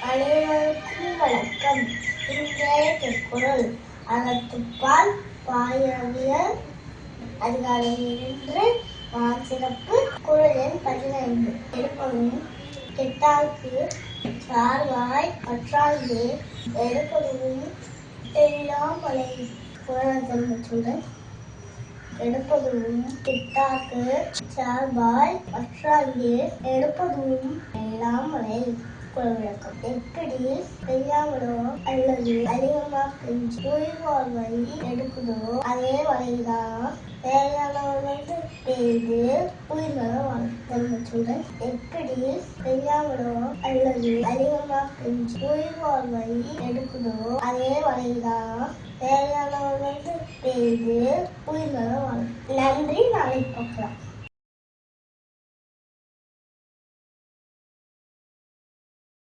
அனைவருக்கும் வணக்கம். இன்றைய திருக்குறள் அறத்துப்பால் பாயிரவியல் அதிகாரம் 2 சிறப்பு. குறள் எண் 15. எடுப்பதும் கெட்டார்க்கு சார்வாய் பற்றாங்கே எடுப்பதும் எல்லாம் குறள் எடுப்பதும் கெட்டார்க்கு சார்பாய் பற்றாங்கே எடுப்பதும் எல்லாம் மலை. விளக்கம். எப்படி செய்யாமலோ அல்லது அதிகமாக உயிர் வாழ்வை எடுக்குதோ அதே வகைதான் தேவையானவர்களுக்கு பெய்து உயிர்களை வாழ்த்துடன். எப்படி செய்யாமலோ அல்லது அதிகமாக உயிர் வாழ்வை எடுக்குதோ அதே வகைதான் தேவையானவர்களுக்கு பெய்து உயிர்களை வாழ்த்து. நன்றி. நாளைக்கு பார்க்கலாம்.